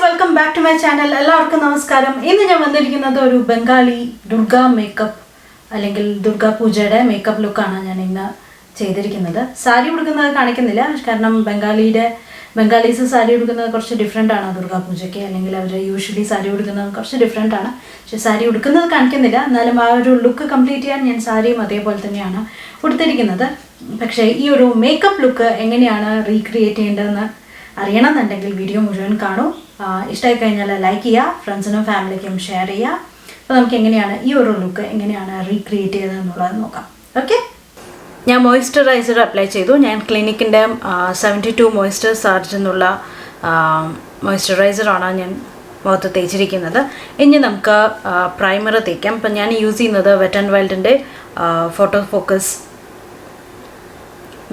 welcome back to my channel. എല്ലാവർക്കും നമസ്കാരം. ഇന്ന് ഞാൻ വന്നിരിക്കുന്നത് ഒരു ബംഗാളി ദുർഗ മേക്കപ്പ് അല്ലെങ്കിൽ ദുർഗ പൂജയുടെ മേക്കപ്പ് ലുക്കാണ് ഞാൻ ഇന്ന് ചെയ്തിരിക്കുന്നത്. സാരി ഉടുക്കുന്നത് കാണിക്കുന്നില്ല, കാരണം ബംഗാളീസ് സാരി ഉടുക്കുന്നത് കുറച്ച് ഡിഫറെൻ്റ് ആണ് ദുർഗ പൂജയ്ക്ക്, അല്ലെങ്കിൽ അവർ യൂഷ്വലി സാരി ഉടുക്കുന്നത് കുറച്ച് ഡിഫറെൻ്റ് ആണ്. പക്ഷേ സാരി ഉടുക്കുന്നത് കാണിക്കുന്നില്ല, എന്നാലും ആ ഒരു ലുക്ക് കംപ്ലീറ്റ് ചെയ്യാൻ ഞാൻ സാരിയും അതേപോലെ തന്നെയാണ് ഉടുത്തിരിക്കുന്നത്. പക്ഷേ ഈ ഒരു മേക്കപ്പ് ലുക്ക് എങ്ങനെയാണ് റീക്രിയേറ്റ് ചെയ്യേണ്ടതെന്ന് അറിയണമെന്നുണ്ടെങ്കിൽ വീഡിയോ മുഴുവൻ കാണൂ. ഇഷ്ടമായി കഴിഞ്ഞാൽ ലൈക്ക് ചെയ്യുക, ഫ്രണ്ട്സിനും ഫാമിലിക്കും ഷെയർ ചെയ്യുക. അപ്പോൾ നമുക്ക് എങ്ങനെയാണ് ഈ ഒരു ലുക്ക് എങ്ങനെയാണ് റീക്രിയേറ്റ് ചെയ്തതെന്നുള്ളത് നോക്കാം. ഓക്കെ, ഞാൻ മോയ്സ്ചറൈസർ അപ്ലൈ ചെയ്തു. ഞാൻ ക്ലിനിക്കിൻ്റെ 72 മോയ്സ്ചർ ചാർജ് എന്നുള്ള മോയ്സ്ചറൈസറാണ് ഞാൻ മുഖത്ത് തേച്ചിരിക്കുന്നത്. ഇനി നമുക്ക് പ്രൈമർ തേക്കാം. അപ്പം ഞാൻ യൂസ് ചെയ്യുന്നത് വെറ്റ് ആൻഡ് വൈൽഡിൻ്റെ ഫോട്ടോ ഫോക്കസ്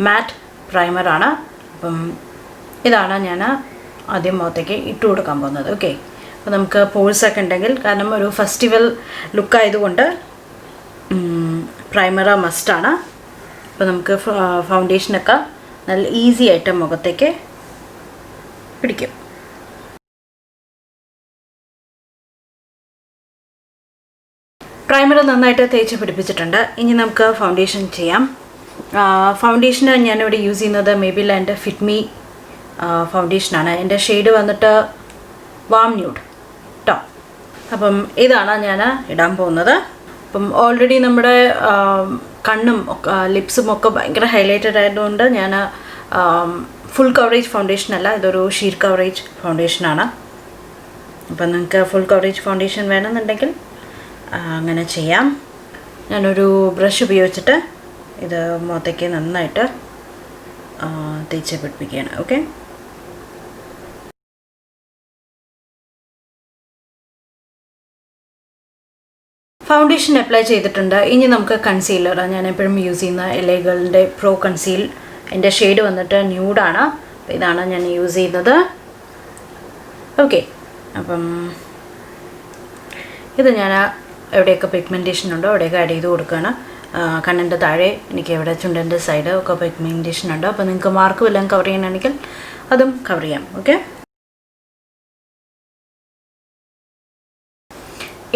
മാറ്റ് പ്രൈമറാണ്. അപ്പം ഇതാണ് ഞാൻ ആദ്യം മുഖത്തേക്ക് ഇട്ട് കൊടുക്കാൻ പോകുന്നത്. ഓക്കെ, അപ്പോൾ നമുക്ക് പോഴ്സൊക്കെ ഉണ്ടെങ്കിൽ, കാരണം ഒരു ഫെസ്റ്റിവൽ ലുക്കായതുകൊണ്ട് പ്രൈമർ മസ്റ്റാണ്. അപ്പോൾ നമുക്ക് ഫൗണ്ടേഷനൊക്കെ നല്ല ഈസി ആയിട്ട് മുഖത്തേക്ക് പിടിക്കും. പ്രൈമർ നന്നായിട്ട് തേച്ച് പിടിപ്പിച്ചിട്ടുണ്ട്. ഇനി നമുക്ക് ഫൗണ്ടേഷൻ ചെയ്യാം. ഫൗണ്ടേഷന് ഞാനിവിടെ യൂസ് ചെയ്യുന്നത് മേബിലാൻഡ് ഫിറ്റ് മീ ഫൗണ്ടേഷനാണ്. എൻ്റെ ഷെയ്ഡ് വന്നിട്ട് വാം ന്യൂഡ് കേട്ടോ. അപ്പം ഇതാണ് ഞാൻ ഇടാൻ പോകുന്നത്. അപ്പം ഓൾറെഡി നമ്മുടെ കണ്ണും ലിപ്സും ഒക്കെ ഭയങ്കര ഹൈലൈറ്റഡ് ആയതുകൊണ്ട് ഞാൻ ഫുൾ കവറേജ് ഫൗണ്ടേഷൻ അല്ല, ഇതൊരു ഷീർ കവറേജ് ഫൗണ്ടേഷനാണ്. അപ്പം നിങ്ങൾക്ക് ഫുൾ കവറേജ് ഫൗണ്ടേഷൻ വേണമെന്നുണ്ടെങ്കിൽ അങ്ങനെ ചെയ്യാം. ഞാനൊരു ബ്രഷ് ഉപയോഗിച്ചിട്ട് ഇത് മുഖത്തേക്ക് നന്നായിട്ട് തേച്ച് പിടിപ്പിക്കുകയാണ്. ഓക്കെ, ഫൗണ്ടേഷൻ അപ്ലൈ ചെയ്തിട്ടുണ്ട്. ഇനി നമുക്ക് കൺസീലർ, ഞാൻ എപ്പോഴും യൂസ് ചെയ്യുന്ന എലൈകളുടെ പ്രോ കൺസീൽ. എൻ്റെ ഷെയ്ഡ് വന്നിട്ട് ന്യൂഡാണ്. അപ്പോൾ ഇതാണ് ഞാൻ യൂസ് ചെയ്യുന്നത്. ഓക്കെ, അപ്പം ഇത് ഞാൻ എവിടെയൊക്കെ പിഗ്മെൻറ്റേഷൻ ഉണ്ടോ അവിടെയൊക്കെ ആഡ് ചെയ്ത് കൊടുക്കുകയാണ്. കണ്ണിൻ്റെ താഴെ എനിക്ക് എവിടെ ചുണ്ടിൻ്റെ സൈഡ് ഒക്കെ പിഗ്മെൻറ്റേഷൻ ഉണ്ട്. അപ്പോൾ നിങ്ങൾക്ക് മാർക്ക് വല്ലതും കവർ ചെയ്യണമെങ്കിൽ അതും കവർ ചെയ്യാം. ഓക്കെ,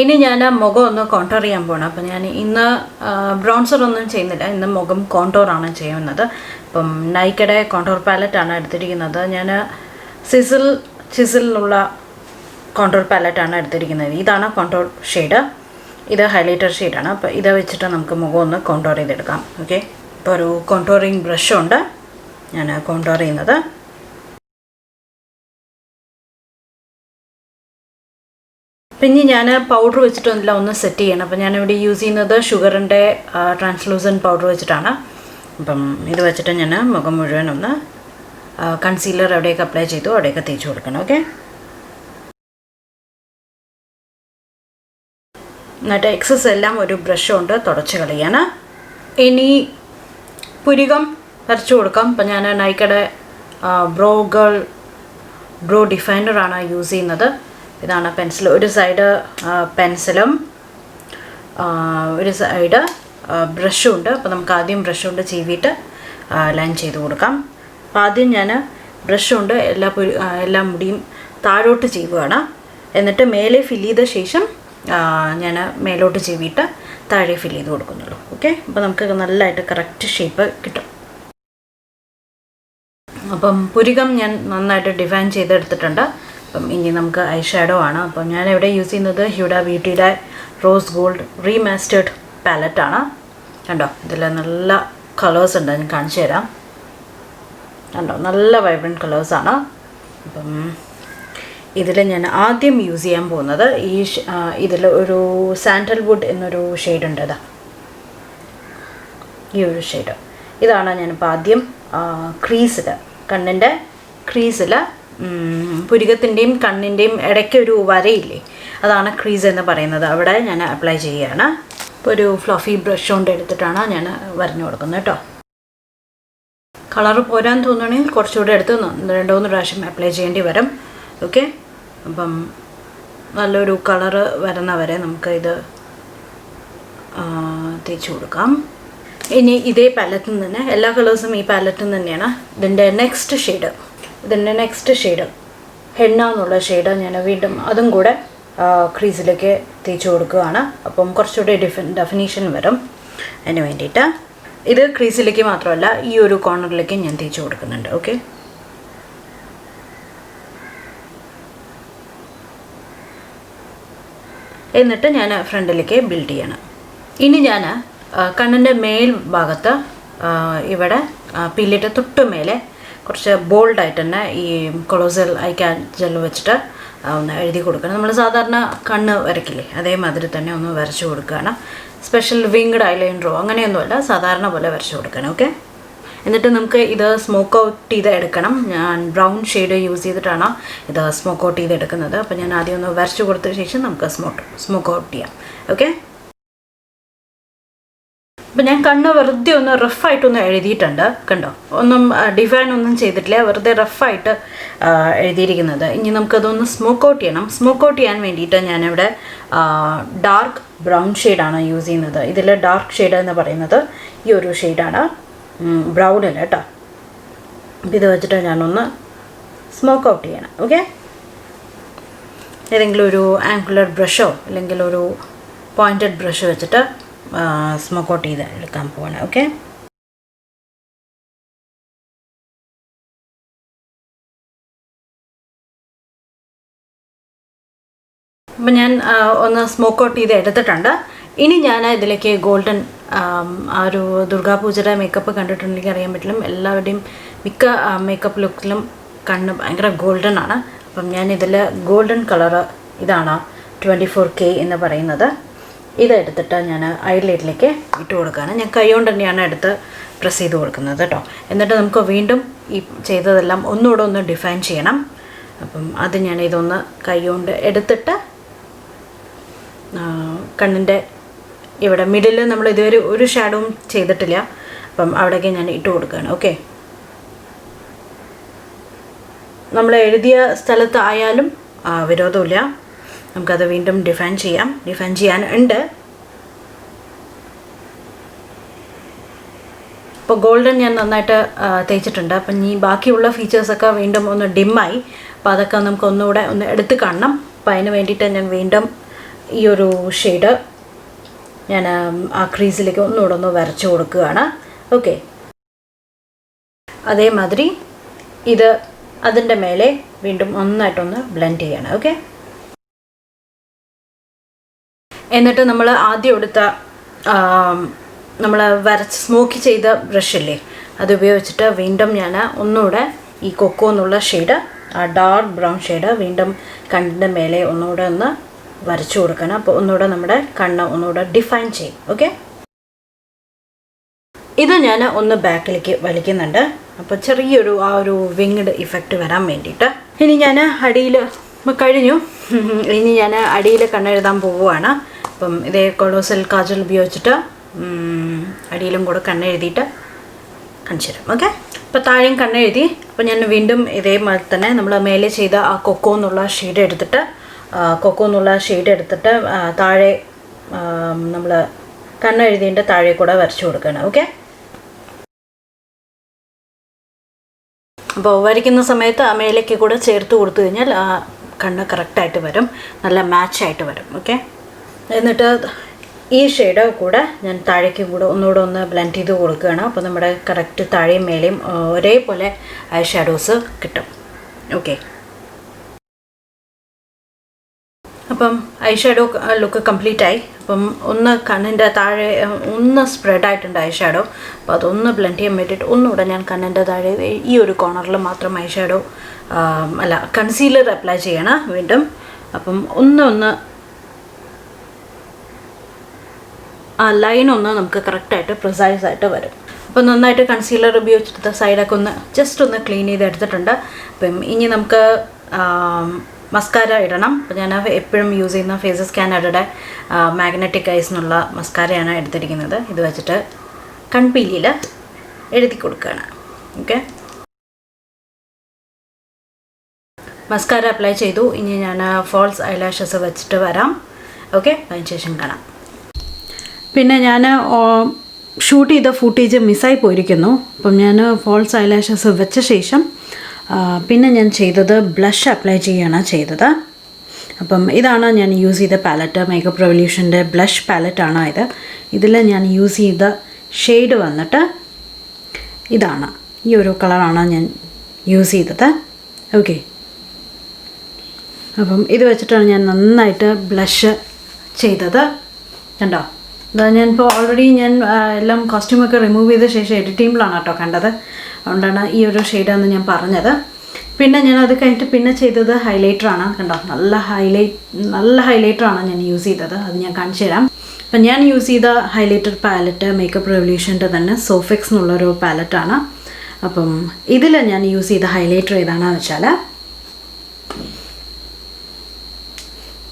ഇനി ഞാൻ മുഖം ഒന്ന് കോണ്ടോർ ചെയ്യാൻ പോകണം. അപ്പോൾ ഞാൻ ഇന്ന് ബ്രൗൺസർ ഒന്നും ചെയ്യുന്നില്ല, ഇന്ന് മുഖം കോണ്ടോറാണ് ചെയ്യുന്നത്. അപ്പം നൈക്കയുടെ കോണ്ടോർ പാലറ്റാണ് എടുത്തിരിക്കുന്നത്. ഞാൻ ചിസിലുള്ള കോണ്ടോർ പാലറ്റാണ് എടുത്തിരിക്കുന്നത്. ഇതാണ് കോണ്ടോർ ഷെയ്ഡ്, ഇത് ഹൈലൈറ്റർ ഷെയ്ഡാണ്. അപ്പോൾ ഇത് വെച്ചിട്ട് നമുക്ക് മുഖം ഒന്ന് കോണ്ടോർ ചെയ്തെടുക്കാം. ഓക്കെ, ഇപ്പോൾ ഒരു കോണ്ടോറിങ് ബ്രഷുണ്ട് ഞാൻ കോണ്ടോർ ചെയ്യുന്നത്. പിന്നെ ഞാൻ പൗഡർ വെച്ചിട്ടൊന്നുമില്ല, ഒന്ന് സെറ്റ് ചെയ്യണം. അപ്പം ഞാനിവിടെ യൂസ് ചെയ്യുന്നത് ഷുഗറിൻ്റെ ട്രാൻസ്ലൂസൻറ്റ് പൗഡർ വെച്ചിട്ടാണ്. അപ്പം ഇത് വെച്ചിട്ട് ഞാൻ മുഖം മുഴുവൻ ഒന്ന് കൺസീലർ എവിടെയൊക്കെ അപ്ലൈ ചെയ്തു അവിടെയൊക്കെ തേച്ച് കൊടുക്കണം. ഓക്കെ, എന്നിട്ട് എക്സസ് എല്ലാം ഒരു ബ്രഷ് കൊണ്ട് തുടച്ച് കളയാണ്. ഇനി പുരികം വരച്ചു കൊടുക്കാം. അപ്പം ഞാൻ നൈക്കയുടെ ബ്രോ ഡിഫൈനറാണ് യൂസ് ചെയ്യുന്നത്. ഇതാണ് പെൻസിൽ. ഒരു സൈഡ് പെൻസിലും ഒരു സൈഡ് ബ്രഷും ഉണ്ട്. അപ്പോൾ നമുക്ക് ആദ്യം ബ്രഷ് കൊണ്ട് ചീവിയിട്ട് ലൈൻ ചെയ്ത് കൊടുക്കാം. അപ്പോൾ ആദ്യം ഞാൻ ബ്രഷ് കൊണ്ട് എല്ലാ മുടിയും താഴോട്ട് ചെയ്യുകയാണ്. എന്നിട്ട് മേലെ ഫില്ല് ചെയ്ത ശേഷം ഞാൻ മേലോട്ട് ചീവിയിട്ട് താഴെ ഫില്ല് ചെയ്ത് കൊടുക്കുന്നുള്ളൂ. ഓക്കെ, അപ്പോൾ നമുക്ക് നല്ലതായിട്ട് കറക്റ്റ് ഷേപ്പ് കിട്ടും. അപ്പം പുരികം ഞാൻ നന്നായിട്ട് ഡിഫൈൻ ചെയ്തെടുത്തിട്ടുണ്ട്. അപ്പം ഇനി നമുക്ക് ഐ ഷാഡോ ആണ്. അപ്പം ഞാൻ ഇവിടെ യൂസ് ചെയ്യുന്നത് ഹ്യൂഡ ബ്യൂട്ടിയുടെ റോസ് ഗോൾഡ് റീമാസ്റ്റേർഡ് പാലറ്റാണ്. കണ്ടോ, ഇതിൽ നല്ല കളേഴ്സ് ഉണ്ട്, ഞാൻ കാണിച്ചു തരാം. കണ്ടോ, നല്ല വൈബ്രൻറ്റ് കളേഴ്സാണ്. അപ്പം ഇതിൽ ഞാൻ ആദ്യം യൂസ് ചെയ്യാൻ പോകുന്നത് ഇതിൽ ഒരു സാൻഡൽവുഡ് എന്നൊരു ഷെയ്ഡുണ്ട്. ഈ ഒരു ഷെയ്ഡ് ഇതാണ് ഞാനിപ്പോൾ ആദ്യം ക്രീസിൽ, കണ്ണിൻ്റെ ക്രീസിൽ, പുരികത്തിൻ്റെയും കണ്ണിൻ്റെയും ഇടയ്ക്ക് ഒരു വരയില്ലേ, അതാണ് ക്രീസ് എന്ന് പറയുന്നത്, അവിടെ ഞാൻ അപ്ലൈ ചെയ്യുകയാണ്. ഇപ്പോൾ ഒരു ഫ്ലഫി ബ്രഷ് കൊണ്ട് എടുത്തിട്ടാണ് ഞാൻ വരഞ്ഞു കൊടുക്കുന്നത് കേട്ടോ. കളറ് പോരാൻ തോന്നുകയാണെങ്കിൽ കുറച്ചുകൂടെ എടുത്ത് 2-3 പ്രാവശ്യം അപ്ലൈ ചെയ്യേണ്ടി വരും. ഓക്കെ, അപ്പം നല്ലൊരു കളറ് വരുന്നവരെ നമുക്ക് ഇത് തേച്ച് കൊടുക്കാം. ഇനി ഇതേ പാലറ്റിൽ നിന്ന് എല്ലാ കളേഴ്സും ഈ പാലറ്റിൽ നിന്ന് തന്നെയാണ്. ഇതിൻ്റെ നെക്സ്റ്റ് ഷെയ്ഡ് ഹെന്ന എന്നുള്ള ഷെയ്ഡ് ഞാൻ വീണ്ടും അതും കൂടെ ക്രീസിലേക്ക് തേച്ച് കൊടുക്കുകയാണ്. അപ്പം കുറച്ചുകൂടി ഡെഫിനീഷൻ വരും. അതിന് വേണ്ടിയിട്ട് ഇത് ക്രീസിലേക്ക് മാത്രമല്ല ഈ ഒരു കോർണറിലേക്ക് ഞാൻ തേച്ച് കൊടുക്കുന്നുണ്ട്. ഓക്കെ, എന്നിട്ട് ഞാൻ ഫ്രണ്ടിലേക്ക് ബിൽഡ് ചെയ്യണം. ഇനി ഞാൻ കണ്ണിൻ്റെ മേൽ ഭാഗത്ത് ഇവിടെ പില്ലിട്ട് തൊട്ട് മേലെ കുറച്ച് ബോൾഡായിട്ട് തന്നെ ഈ കൊളോസൽ ജെൽ വെച്ചിട്ട് ഒന്ന് എഴുതി കൊടുക്കണം. നമ്മൾ സാധാരണ കണ്ണ് വരയ്ക്കില്ലേ അതേമാതിരി തന്നെ ഒന്ന് വരച്ചു കൊടുക്കുകയാണ്. സ്പെഷ്യൽ വിങ്ഡ് ഐലൈനറോ അങ്ങനെയൊന്നുമല്ല, സാധാരണ പോലെ വരച്ചു കൊടുക്കണം. ഓക്കെ, എന്നിട്ട് നമുക്ക് ഇത് സ്മോക്ക് ഔട്ട് ചെയ്ത് എടുക്കണം. ഞാൻ ബ്രൗൺ ഷെയ്ഡ് യൂസ് ചെയ്തിട്ടാണ് ഇത് സ്മോക്ക് ഔട്ട് ചെയ്ത് എടുക്കുന്നത്. അപ്പോൾ ഞാൻ ആദ്യം ഒന്ന് വരച്ചു കൊടുത്ത ശേഷം നമുക്ക് സ്മോക്ക് ഔട്ട് ചെയ്യാം. ഓക്കെ, അപ്പം ഞാൻ കണ്ണ് വെറുതെ ഒന്ന് റഫായിട്ടൊന്ന് എഴുതിയിട്ടുണ്ട്. കണ്ടോ, ഒന്നും ഡിഫൈൻ ഒന്നും ചെയ്തിട്ടില്ല, വെറുതെ റഫായിട്ട് എഴുതിയിരിക്കുന്നത്. ഇനി നമുക്കതൊന്ന് സ്മോക്ക് ഔട്ട് ചെയ്യണം. സ്മോക്ക് ഔട്ട് ചെയ്യാൻ വേണ്ടിയിട്ട് ഞാനിവിടെ ഡാർക്ക് ബ്രൗൺ ഷെയ്ഡാണ് യൂസ് ചെയ്യുന്നത്. ഇതിൽ ഡാർക്ക് ഷെയ്ഡ് എന്ന് പറയുന്നത് ഈ ഒരു ഷെയ്ഡാണ്, ബ്രൗൺ അല്ല കേട്ടോ. ഇത് വെച്ചിട്ട് ഞാനൊന്ന് സ്മോക്ക് ഔട്ട് ചെയ്യണം. ഓക്കെ, ഏതെങ്കിലും ഒരു ആംഗുലർ ബ്രഷോ അല്ലെങ്കിൽ ഒരു പോയിൻറ്റഡ് ബ്രഷ് വെച്ചിട്ട് സ്മോക്ക് ഔട്ട് ചെയ്ത് എടുക്കാൻ പോവാണ്. ഓക്കെ, അപ്പം ഞാൻ ഒന്ന് സ്മോക്ക് ഔട്ട് ചെയ്ത് എടുത്തിട്ടുണ്ട്. ഇനി ഞാൻ ഇതിലേക്ക് ഗോൾഡൻ ആ ഒരു ദുർഗാപൂജയുടെ മേക്കപ്പ് കണ്ടിട്ടുണ്ടെങ്കിൽ അറിയാൻ പറ്റില്ല, എല്ലാവരുടെയും മിക്ക മേക്കപ്പ് ലുക്കിലും കണ്ണ് ഭയങ്കര ഗോൾഡൻ ആണ്. അപ്പം ഞാൻ ഇതിൽ ഗോൾഡൻ കളറ് ഇതാണ് 24K എന്ന് പറയുന്നത്. ഇതെടുത്തിട്ട് ഞാൻ ഐലൈറ്റിലേക്ക് ഇട്ട് കൊടുക്കുകയാണ്. ഞാൻ കൈ കൊണ്ട് തന്നെയാണ് എടുത്ത് പ്രസ് ചെയ്ത് കൊടുക്കുന്നത് കേട്ടോ. എന്നിട്ട് നമുക്ക് വീണ്ടും ഈ ചെയ്തതെല്ലാം ഒന്നുകൂടെ ഒന്ന് ഡിഫൈൻ ചെയ്യണം. അപ്പം അത് ഞാൻ ഇതൊന്ന് കൈ കൊണ്ട് എടുത്തിട്ട് കണ്ണിൻ്റെ ഇവിടെ മിഡിൽ നമ്മൾ ഇതുവരെ ഒരു ഷാഡോവും ചെയ്തിട്ടില്ല, അപ്പം അവിടേക്ക് ഞാൻ ഇട്ട് കൊടുക്കുകയാണ്. ഓക്കെ, നമ്മൾ എഴുതിയ സ്ഥലത്ത് ആയാലും വിരോധമില്ല, നമുക്കത് വീണ്ടും ഡിഫൈൻ ചെയ്യാൻ ഉണ്ട്. ഇപ്പോൾ ഗോൾഡൻ ഞാൻ നന്നായിട്ട് തേച്ചിട്ടുണ്ട്. അപ്പം ഈ ബാക്കിയുള്ള ഫീച്ചേഴ്സൊക്കെ വീണ്ടും ഒന്ന് ഡിമ്മായി, അപ്പോൾ അതൊക്കെ നമുക്ക് ഒന്നുകൂടെ ഒന്ന് എടുത്ത് കാണണം. അപ്പോൾ അതിന് വേണ്ടിയിട്ട് ഞാൻ വീണ്ടും ഈ ഒരു ഷെയ്ഡ് ഞാൻ ആ ക്രീസിലേക്ക് ഒന്നുകൂടെ ഒന്ന് വരച്ചു കൊടുക്കുകയാണ്. ഓക്കെ, അതേമാതിരി ഇത് അതിൻ്റെ മേലെ വീണ്ടും നന്നായിട്ടൊന്ന് ബ്ലെൻഡ് ചെയ്യണം. ഓക്കെ, എന്നിട്ട് നമ്മൾ ആദ്യം എടുത്ത നമ്മൾ വരച്ച് സ്മോക്ക് ചെയ്ത ബ്രഷില്ലേ അത് ഉപയോഗിച്ചിട്ട് വീണ്ടും ഞാൻ ഒന്നുകൂടെ ഈ കൊക്കോ എന്നുള്ള ഷെയ്ഡ്, ഡാർക്ക് ബ്രൗൺ ഷെയ്ഡ് വീണ്ടും കണ്ണിൻ്റെ മേലെ ഒന്നുകൂടെ ഒന്ന് വരച്ചു കൊടുക്കണം. അപ്പോൾ ഒന്നുകൂടെ നമ്മുടെ കണ്ണ് ഒന്നുകൂടെ ഡിഫൈൻ ചെയ്യും. ഓക്കെ, ഇത് ഞാൻ ഒന്ന് ബാക്കിലേക്ക് വലിക്കുന്നുണ്ട്. അപ്പോൾ ചെറിയൊരു ആ ഒരു വിങ്ഡ് ഇഫക്റ്റ് വരാൻ വേണ്ടിയിട്ട്. ഇനി ഞാൻ അടിയിൽ കഴിഞ്ഞു, ഇനി ഞാൻ അടിയിൽ കണ്ണെഴുതാൻ പോവുകയാണ്. അപ്പം ഇതേ കൊളോസൽ കാജൽ ഉപയോഗിച്ചിട്ട് അടിയിലും കൂടെ കണ്ണെഴുതിയിട്ട് കാണിച്ചു തരാം. ഓക്കെ, അപ്പോൾ താഴെയും കണ്ണെഴുതി. അപ്പോൾ ഞാൻ വീണ്ടും ഇതേമാതിരി തന്നെ നമ്മൾ മേലെ ചെയ്ത ആ കൊക്കോ എന്നുള്ള ഷെയ്ഡ് എടുത്തിട്ട് താഴെ നമ്മൾ കണ്ണെഴുതിൻ്റെ താഴെ കൂടെ വരച്ചു കൊടുക്കണം. ഓക്കെ, അപ്പോൾ വരയ്ക്കുന്ന സമയത്ത് ആ മേലേക്ക് കൂടെ ചേർത്ത് കൊടുത്തു കഴിഞ്ഞാൽ ആ കണ്ണ് കറക്റ്റായിട്ട് വരും, നല്ല മാച്ചായിട്ട് വരും. ഓക്കെ, എന്നിട്ട് ഈ ഷെയ്ഡ് കൂടെ ഞാൻ താഴേക്ക് കൂടെ ഒന്നുകൂടെ ഒന്ന് ബ്ലെൻഡ് ചെയ്ത് കൊടുക്കുകയാണ്. അപ്പോൾ നമ്മുടെ കറക്റ്റ് താഴെയും മേലെയും ഒരേപോലെ ഐ ഷാഡോസ് കിട്ടും. ഓക്കെ, അപ്പം ഐ ഷാഡോ ലുക്ക് കംപ്ലീറ്റ് ആയി. അപ്പം ഒന്ന് കണ്ണിൻ്റെ താഴെ ഒന്ന് സ്പ്രെഡായിട്ടുണ്ട് ഐ ഷാഡോ. അപ്പോൾ അതൊന്ന് ബ്ലെൻഡ് ചെയ്യാൻ വേണ്ടിയിട്ട് ഒന്നുകൂടെ ഞാൻ കണ്ണിൻ്റെ താഴെ ഈ ഒരു കോർണറിൽ മാത്രം ഐ ഷാഡോ കൺസീലർ അപ്ലൈ ചെയ്യണം വീണ്ടും. അപ്പം ഒന്ന് ആ ലൈനൊന്ന് നമുക്ക് കറക്റ്റായിട്ട് പ്രിസൈസായിട്ട് വരും. അപ്പോൾ നന്നായിട്ട് കൺസീലർ ഉപയോഗിച്ചിട്ട് സൈഡൊക്കെ ഒന്ന് ജസ്റ്റ് ഒന്ന് ക്ലീൻ ചെയ്ത് എടുത്തിട്ടുണ്ട്. അപ്പം ഇനി നമുക്ക് മസ്കാര ഇടണം. അപ്പോൾ ഞാൻ എപ്പോഴും യൂസ് ചെയ്യുന്ന ഫേസസ് കാനഡയുടെ മാഗ്നറ്റിക് ഐസ് എന്നുള്ള മസ്കാരയാണ് എടുത്തിരിക്കുന്നത്. ഇത് വെച്ചിട്ട് കൺപീലിയിൽ എഴുതി കൊടുക്കുകയാണ്. ഓക്കെ, മസ്കാര അപ്ലൈ ചെയ്തു. ഇനി ഞാൻ ഫോൾസ് ഐലാഷസ് വെച്ചിട്ട് വരാം. ഓക്കെ, അതിന് ശേഷം കാണാം. പിന്നെ ഞാൻ ഷൂട്ട് ചെയ്ത ഫുട്ടേജ് മിസ്സായി പോയിരിക്കുന്നു. അപ്പം ഞാൻ ഫോൾസ് ഐലാഷസ് വെച്ച ശേഷം പിന്നെ ഞാൻ ചെയ്തത് ബ്ലഷ് അപ്ലൈ ചെയ്യുകയാണ് ചെയ്തത്. അപ്പം ഇതാണ് ഞാൻ യൂസ് ചെയ്ത പാലറ്റ്, മേക്കപ്പ് റെവല്യൂഷൻ്റെ ബ്ലഷ് പാലറ്റാണ് ഇത്. ഇതിൽ ഞാൻ യൂസ് ചെയ്ത ഷെയ്ഡ് വന്നിട്ട് ഇതാണ്, ഈ ഒരു കളറാണ് ഞാൻ യൂസ് ചെയ്തത്. ഓക്കെ, അപ്പം ഇത് വെച്ചിട്ടാണ് ഞാൻ നന്നായിട്ട് ബ്ലഷ് ചെയ്തത്. കണ്ടോ, അതാ ഞാനിപ്പോൾ ഓൾറെഡി ഞാൻ എല്ലാം കോസ്റ്റ്യൂമൊക്കെ റിമൂവ് ചെയ്ത ശേഷം എഡിറ്റിംഗിലാണ് കേട്ടോ കണ്ടത്. അതുകൊണ്ടാണ് ഈ ഒരു ഷെയ്ഡാണെന്ന് ഞാൻ പറഞ്ഞത്. പിന്നെ ഞാൻ അത് കഴിഞ്ഞിട്ട് പിന്നെ ചെയ്തത് ഹൈലൈറ്ററാണ്. കണ്ടോ, നല്ല ഹൈലൈറ്ററാണ് ഞാൻ യൂസ് ചെയ്തത്. അത് ഞാൻ കാണിച്ചു തരാം. അപ്പം ഞാൻ യൂസ് ചെയ്ത ഹൈലൈറ്റർ പാലറ്റ് മേക്കപ്പ് റെവല്യൂഷൻ്റെ തന്നെ സോഫെക്സ് എന്നുള്ളൊരു പാലറ്റാണ്. അപ്പം ഇതിൽ ഞാൻ യൂസ് ചെയ്ത ഹൈലൈറ്റർ ഏതാണെന്ന് വെച്ചാൽ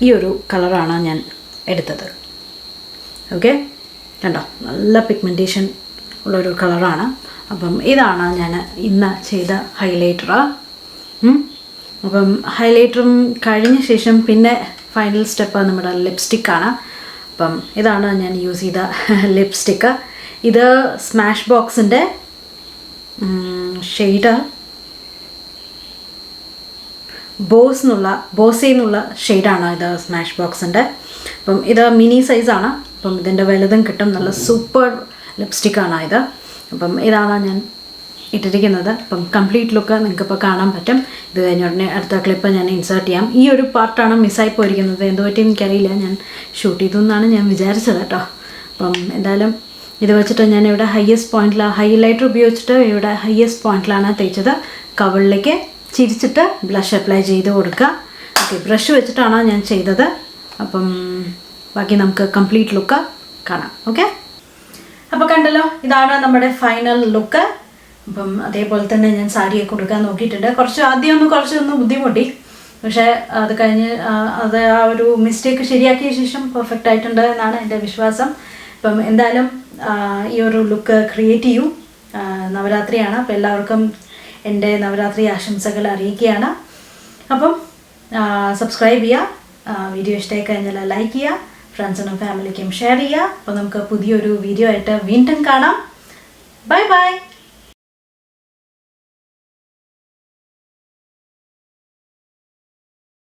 ഈ ഒരു കളറാണ് ഞാൻ എടുത്തത്. ഓക്കെ, കണ്ടോ, നല്ല പിഗ്മെൻറ്റേഷൻ ഉള്ളൊരു കളറാണ്. അപ്പം ഇതാണ് ഞാൻ ഇന്ന് ചെയ്ത ഹൈലൈറ്റർ. അപ്പം ഹൈലൈറ്ററും കഴിഞ്ഞ ശേഷം പിന്നെ ഫൈനൽ സ്റ്റെപ്പ് നമ്മുടെ ലിപ്സ്റ്റിക്കാണ്. അപ്പം ഇതാണ് ഞാൻ യൂസ് ചെയ്ത ലിപ്സ്റ്റിക്ക്. ഇത് സ്മാഷ് ബോക്സിൻ്റെ ഷെയ്ഡ് ബോസെ എന്നുള്ള ഷെയ്ഡാണ് ഇത്, സ്മാഷ് ബോക്സിൻ്റെ. അപ്പം ഇത് മിനി സൈസാണ്. അപ്പം ഇതിൻ്റെ വലുതും കിട്ടും. നല്ല സൂപ്പർ ലിപ്സ്റ്റിക്കാണ് ഇത്. അപ്പം ഇതാണ് ഞാൻ ഇട്ടിരിക്കുന്നത്. അപ്പം കംപ്ലീറ്റ് ലുക്ക് നിങ്ങൾക്കിപ്പോൾ കാണാൻ പറ്റും. ഇത് കഴിഞ്ഞ ഉടനെ അടുത്ത ക്ലിപ്പ് ഞാൻ ഇൻസേർട്ട് ചെയ്യാം. ഈ ഒരു പാർട്ടാണ് മിസ്സായി പോയിരിക്കുന്നത്. എന്തോ പറ്റി എനിക്കറിയില്ല, ഞാൻ ഷൂട്ട് ചെയ്തു എന്നാണ് ഞാൻ വിചാരിച്ചത് കേട്ടോ. അപ്പം എന്തായാലും ഇത് വെച്ചിട്ട് ഞാൻ ഇവിടെ ഹൈലൈറ്റർ ഉപയോഗിച്ചിട്ട് ഇവിടെ ഹൈയസ്റ്റ് പോയിന്റിലാണ് തേച്ചത്. കവിളിലേക്ക് ചിരിച്ചിട്ട് ബ്ലഷ് അപ്ലൈ ചെയ്ത് കൊടുക്കുക. ഓക്കെ, ബ്രഷ് വെച്ചിട്ടാണ് ഞാൻ ചെയ്തത്. അപ്പം ബാക്കി നമുക്ക് കംപ്ലീറ്റ് ലുക്ക് കാണാം. ഓക്കെ, അപ്പോൾ കണ്ടല്ലോ, ഇതാണ് നമ്മുടെ ഫൈനൽ ലുക്ക്. അപ്പം അതേപോലെ തന്നെ ഞാൻ സാരിയൊക്കെ കൊടുക്കാൻ നോക്കിയിട്ടുണ്ട്. കുറച്ചൊന്ന് ബുദ്ധിമുട്ടി, പക്ഷേ അത് കഴിഞ്ഞ് അത് ആ ഒരു മിസ്റ്റേക്ക് ശരിയാക്കിയ ശേഷം പെർഫെക്റ്റ് ആയിട്ടുണ്ട് എന്നാണ് എൻ്റെ വിശ്വാസം. അപ്പം എന്തായാലും ഈ ഒരു ലുക്ക് ക്രിയേറ്റ് ചെയ്യൂ. നവരാത്രിയാണ്, അപ്പോൾ എല്ലാവർക്കും എൻ്റെ നവരാത്രി ആശംസകൾ അറിയിക്കുകയാണ്. അപ്പം സബ്സ്ക്രൈബ് ചെയ്യുക, വീഡിയോ ഇഷ്ടമായി കഴിഞ്ഞാൽ ലൈക്ക് ചെയ്യുക, ഫ്രണ്ട്സിനും ഫാമിലിക്കും ഷെയർ ചെയ്യുക. അപ്പോൾ നമുക്ക് പുതിയൊരു വീഡിയോ ആയിട്ട് വീണ്ടും കാണാം. Bye bye.